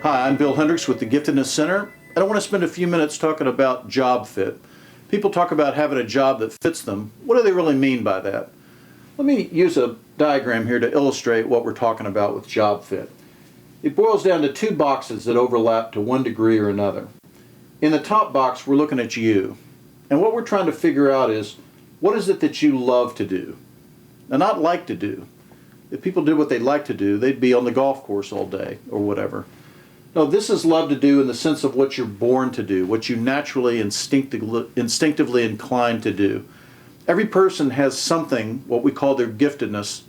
Hi, I'm Bill Hendricks with the Giftedness Center, and I want to spend a few minutes talking about job fit. People talk about having a job that fits them. What do they really mean by that? Let me use a diagram here to illustrate what we're talking about with job fit. It boils down to two boxes that overlap to one degree or another. In the top box, we're looking at you, and what we're trying to figure out is, what is it that you love to do? And not like to do. If people did what they'd like to do, they'd be on the golf course all day or whatever. No, this is love to do in the sense of what you're born to do, what you naturally, instinctively inclined to do. Every person has something, what we call their giftedness,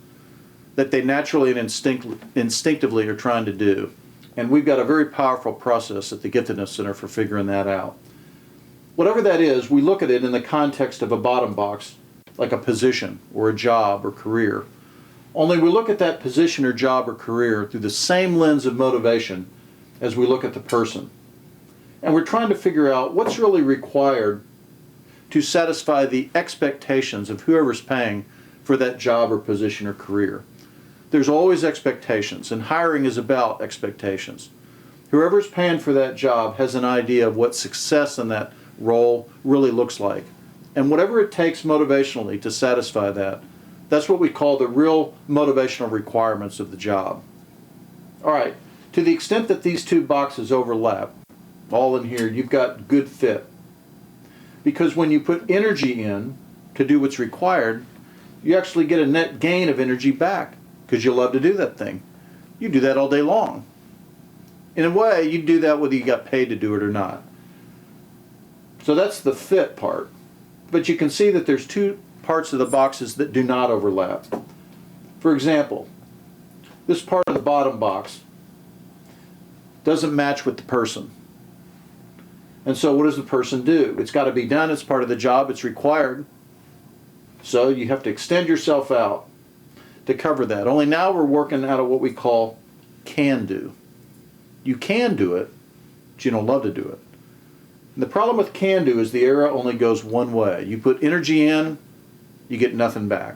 that they naturally and instinctively are trying to do. And we've got a very powerful process at the Giftedness Center for figuring that out. Whatever that is, we look at it in the context of a bottom box, like a position or a job or career. Only we look at that position or job or career through the same lens of motivation as we look at the person. And we're trying to figure out what's really required to satisfy the expectations of whoever's paying for that job or position or career. There's always expectations, and hiring is about expectations. Whoever's paying for that job has an idea of what success in that role really looks like. And whatever it takes motivationally to satisfy that, that's what we call the real motivational requirements of the job. All right, to the extent that these two boxes overlap, all in here, you've got good fit. Because when you put energy in to do what's required, you actually get a net gain of energy back because you love to do that thing. You do that all day long. In a way, you do that whether you got paid to do it or not. So that's the fit part. But you can see that there's two parts of the boxes that do not overlap. For example, this part of the bottom box doesn't match with the person. And so what does the person do? It's got to be done, it's part of the job, it's required. So you have to extend yourself out to cover that. Only now we're working out of what we call can do. You can do it, but you don't love to do it. And the problem with can do is the arrow only goes one way. You put energy in, you get nothing back.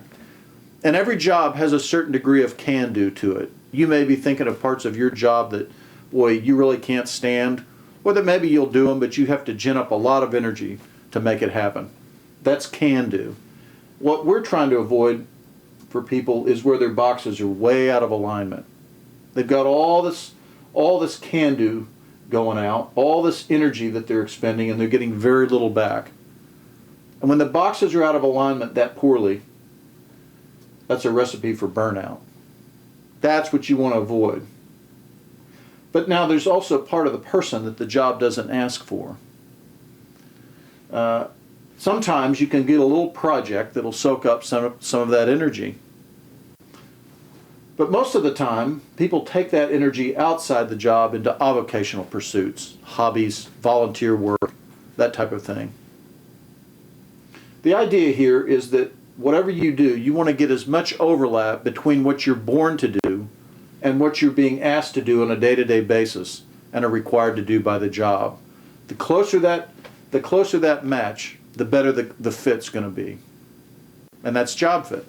And every job has a certain degree of can do to it. You may be thinking of parts of your job that, boy, you really can't stand, or that maybe you'll do them, but you have to gin up a lot of energy to make it happen. That's can do. What we're trying to avoid for people is where their boxes are way out of alignment. They've got all this can do going out, all this energy that they're expending, and they're getting very little back. And when the boxes are out of alignment that poorly, that's a recipe for burnout. That's what you want to avoid. But now there's also part of the person that the job doesn't ask for. Sometimes you can get a little project that'll soak up some of that energy. But most of the time, people take that energy outside the job into avocational pursuits, hobbies, volunteer work, that type of thing. The idea here is that whatever you do, you want to get as much overlap between what you're born to do and what you're being asked to do on a day-to-day basis and are required to do by the job. The closer that match, the better the fit's going to be. And that's job fit.